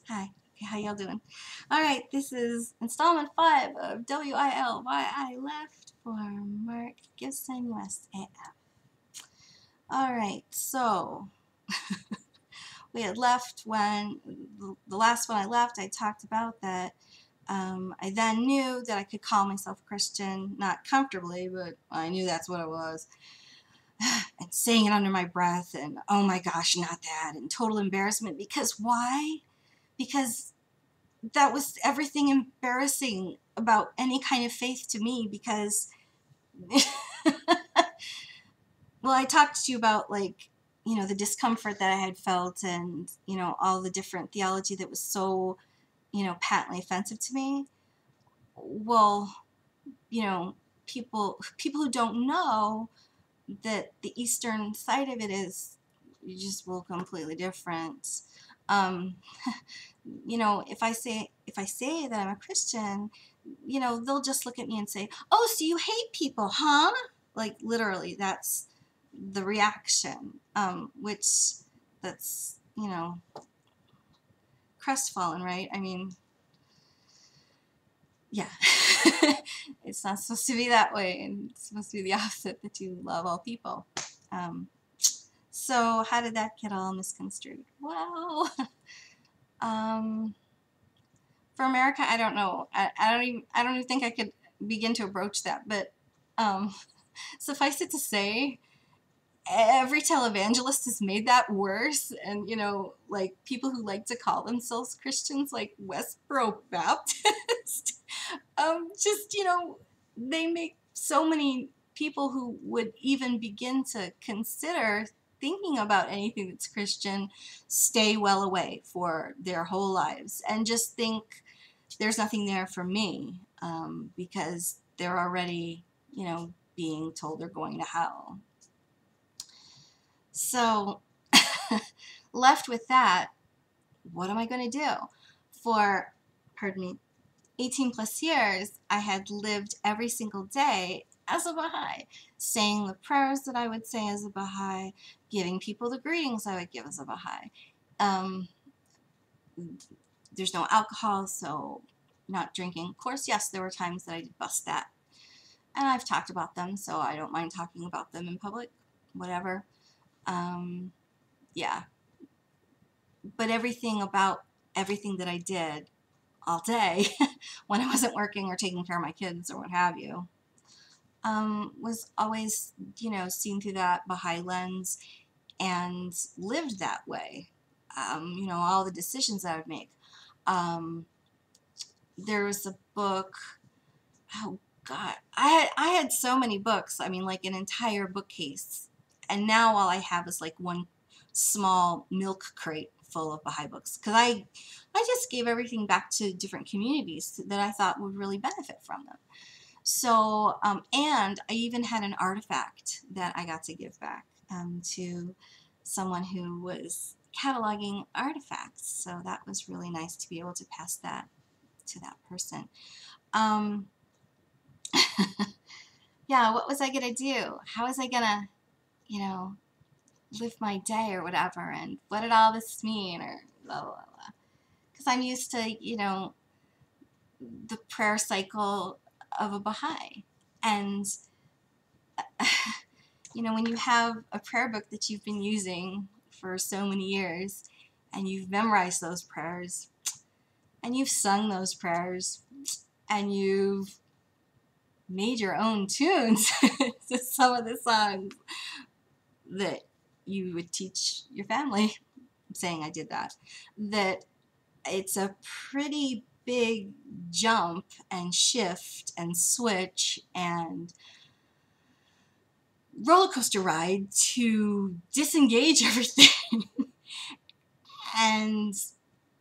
Hi. Okay, how y'all doing? All right, this is installment 5 of W.I.L. Why I Left for MikeGipsonUSAF. All right, so we had left when the last one I left, I talked about that I then knew that I could call myself Christian, not comfortably, but I knew that's what it was. And saying it under my breath, and oh my gosh, not that, and total embarrassment. Because why? Because that was everything embarrassing about any kind of faith to me, because well, I talked to you about, like, the discomfort that I had felt, and all the different theology that was so patently offensive to me. Well, people who don't know that the eastern side of it is just well completely different. um, if I say that I'm a Christian, they'll just look at me and say, "Oh, so you hate people, huh?" Like, literally, that's the reaction. Which that's crestfallen, right? I mean, yeah. It's not supposed to be that way, and it's supposed to be the opposite, that you love all people. Um, so how did that get all misconstrued? Well, um, for America, I don't know. I don't even think I could begin to approach that. But um, suffice it to say, every televangelist has made that worse. And like, people who like to call themselves Christians, like Westboro Baptist, just they make so many people who would even begin to consider thinking about anything that's Christian stay well away for their whole lives, and just think there's nothing there for me, because they're already, being told they're going to hell. So, left with that, what am I going to do? For, pardon me, 18 plus years, I had lived every single day as a Baha'i, saying the prayers that I would say as a Baha'i, giving people the greetings I would give as a Baha'i. There's no alcohol, so not drinking. Of course, yes, there were times that I did bust that. And I've talked about them, so I don't mind talking about them in public, whatever. Yeah. But everything about everything that I did all day when I wasn't working or taking care of my kids or what have you, was always, seen through that Baha'i lens and lived that way. All the decisions that I would make. There was a book, oh God, I had so many books. I mean, like an entire bookcase. And now all I have is like one small milk crate full of Baha'i books, because I just gave everything back to different communities that I thought would really benefit from them. So, and I even had an artifact that I got to give back, to someone who was cataloging artifacts. So that was really nice to be able to pass that to that person. Yeah, what was I going to do? How was I going to, live my day or whatever? And what did all this mean? Or blah, blah, blah. Because I'm used to, the prayer cycle of a Baha'i. And, when you have a prayer book that you've been using for so many years, and you've memorized those prayers, and you've sung those prayers, and you've made your own tunes to some of the songs that you would teach your family, I'm saying I did that, that it's a pretty big jump and shift and switch and roller coaster ride to disengage everything. And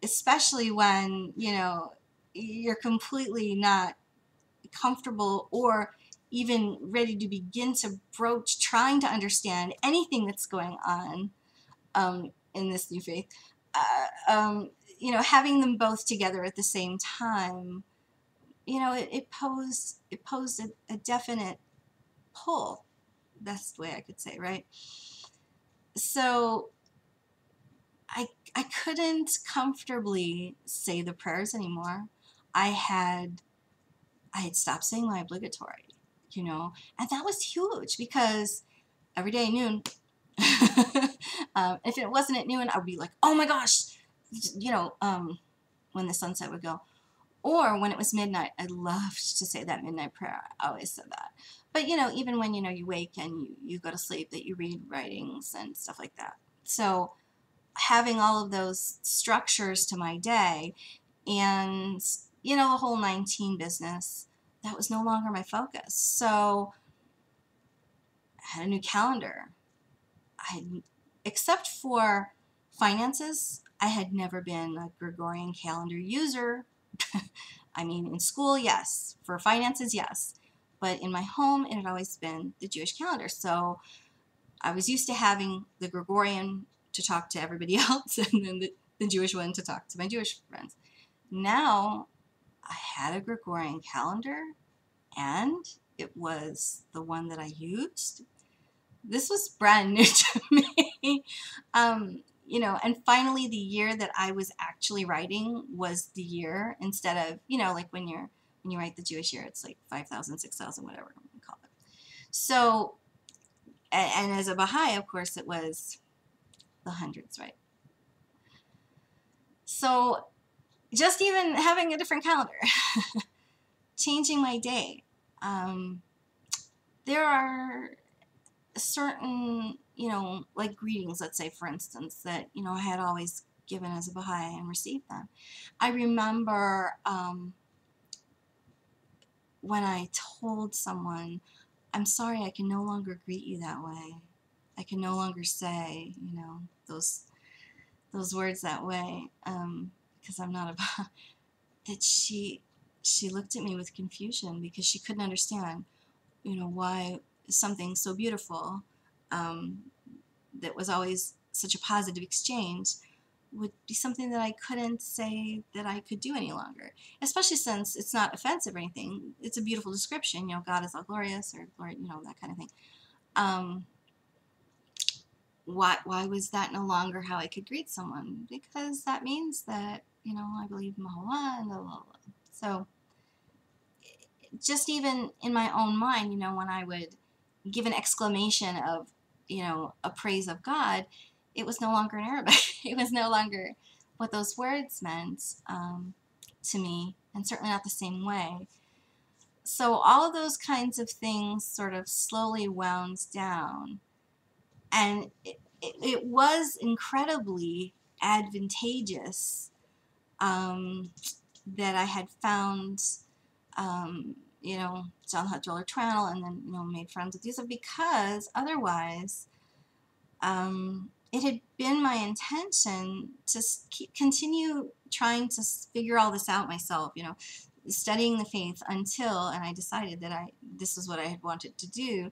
especially when, you're completely not comfortable or even ready to begin to broach trying to understand anything that's going on, in this new faith. Having them both together at the same time, it posed a definite pull. That's the way I could say, right? So I I couldn't comfortably say the prayers anymore. I had stopped saying my obligatory, you know, and that was huge because every day at noon, if it wasn't at noon, I would be like, oh my gosh, you know, when the sunset would go. Or when it was midnight, I loved to say that midnight prayer. I always said that. But, you know, even when, you know, you wake and you go to sleep, that you read writings and stuff like that. So having all of those structures to my day and, you know, the whole 19 business, that was no longer my focus. So I had a new calendar. Except for finances, I had never been a Gregorian calendar user. I mean, in school, yes. For finances, yes. But in my home, it had always been the Jewish calendar. So I was used to having the Gregorian to talk to everybody else and then the Jewish one to talk to my Jewish friends. Now, I had a Gregorian calendar, and it was the one that I used. This was brand new to me. You know, and finally the year that I was actually writing was the year, instead of, you know, like when you write the Jewish year, it's like 5,000, 6,000, whatever you call it. So, and as a Baha'i, of course, it was the hundreds, right? So just even having a different calendar, changing my day. There are certain, you know, like greetings, let's say, for instance, that, you know, I had always given as a Baha'i and received them. I remember when I told someone, I'm sorry, I can no longer greet you that way. I can no longer say, you know, those words that way, because I'm not a Baha'i. That she looked at me with confusion because she couldn't understand, you know, why something so beautiful, that was always such a positive exchange, would be something that I couldn't say that I could do any longer, especially since it's not offensive or anything. It's a beautiful description, you know, God is all glorious, or glory, you know, that kind of thing. Why was that no longer how I could greet someone? Because that means that, you know, I believe in Baha'u'llah and blah, blah, blah. So just even in my own mind, you know, when I would give an exclamation of, you know, a praise of God, it was no longer in Arabic. It was no longer what those words meant to me, and certainly not the same way. So all of those kinds of things sort of slowly wound down, and it was incredibly advantageous that I had found, you know, John Hut Driller Channel, and then, you know, made friends with Yusuf, because otherwise, it had been my intention to continue trying to figure all this out myself, you know, studying the faith until, and I decided that this was what I had wanted to do,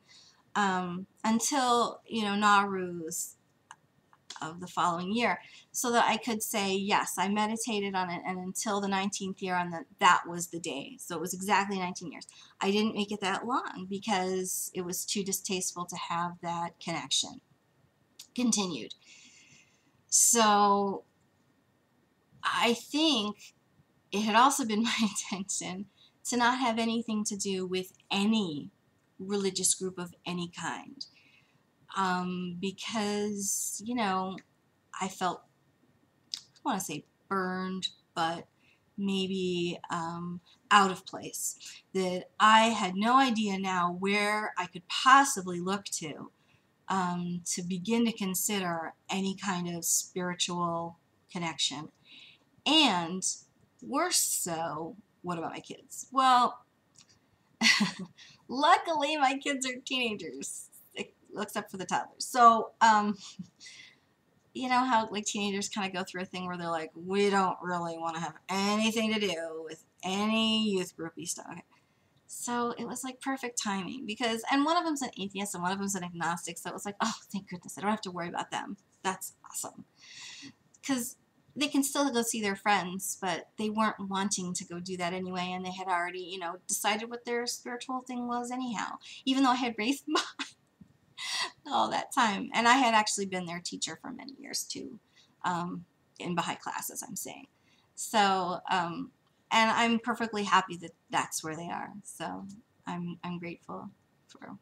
until, you know, Nowruz of the following year, so that I could say, yes, I meditated on it, and until the 19th year, that was the day. So it was exactly 19 years. I didn't make it that long because it was too distasteful to have that connection continued. So I think it had also been my intention to not have anything to do with any religious group of any kind. Because, you know, I felt, I don't want to say burned, but maybe out of place. That I had no idea now where I could possibly look to begin to consider any kind of spiritual connection. And worse so, what about my kids? Well, luckily my kids are teenagers, except for the toddlers. So, you know how like teenagers kind of go through a thing where they're like, we don't really want to have anything to do with any youth groupie stuff. Okay. So it was like perfect timing, because, and one of them's an atheist and one of them's an agnostic. So it was like, oh, thank goodness, I don't have to worry about them. That's awesome. Because they can still go see their friends, but they weren't wanting to go do that anyway. And they had already, you know, decided what their spiritual thing was anyhow, even though I had raised mine all that time. And I had actually been their teacher for many years too. in Baha'i classes, I'm saying. So, and I'm perfectly happy that that's where they are. So I'm grateful for,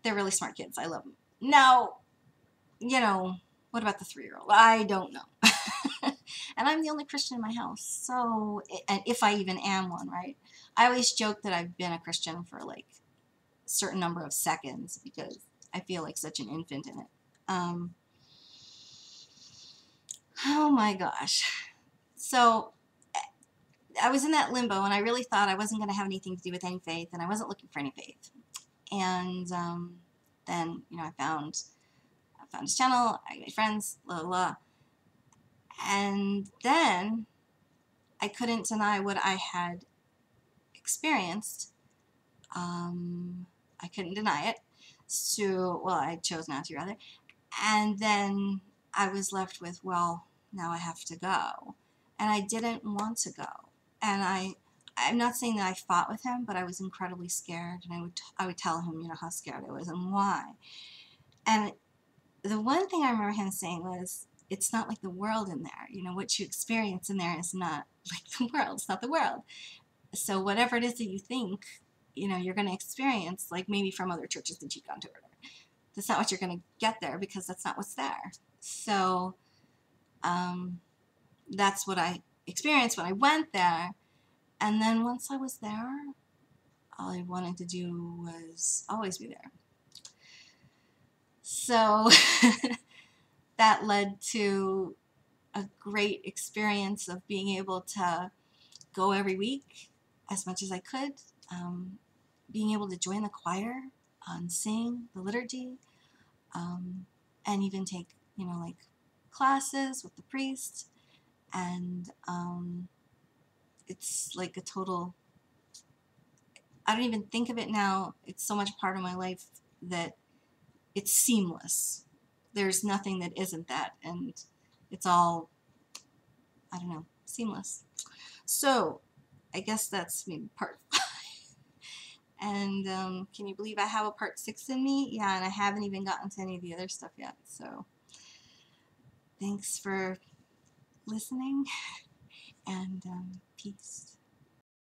they're really smart kids. I love them. Now, you know, what about the 3-year-old? I don't know. And I'm the only Christian in my house. So, and if I even am one, right? I always joke that I've been a Christian for like a certain number of seconds because I feel like such an infant in it. Oh my gosh. So I was in that limbo, and I really thought I wasn't going to have anything to do with any faith, and I wasn't looking for any faith. And then, you know, I found his channel, I made friends, blah, blah, blah. And then I couldn't deny what I had experienced. I couldn't deny it. So, well, I chose not to, rather. And then I was left with, well, now I have to go. And I didn't want to go. And I'm not saying that I fought with him, but I was incredibly scared. And I would tell him, you know, how scared I was and why. And the one thing I remember him saying was, it's not like the world in there. You know, what you experience in there is not like the world. It's not the world. So whatever it is that you think, you know, you're going to experience, like maybe from other churches that you've gone to, or whatever, that's not what you're going to get there, because that's not what's there. So that's what I experienced when I went there. And then once I was there, all I wanted to do was always be there. So that led to a great experience of being able to go every week as much as I could, being able to join the choir and sing the liturgy, and even take, you know, like classes with the priest. And it's like a total, I don't even think of it now, it's so much part of my life that it's seamless. There's nothing that isn't that, and it's all, I don't know, seamless. So I guess that's maybe part 5. And can you believe I have a part 6 in me? Yeah, and I haven't even gotten to any of the other stuff yet. So thanks for listening, and peace.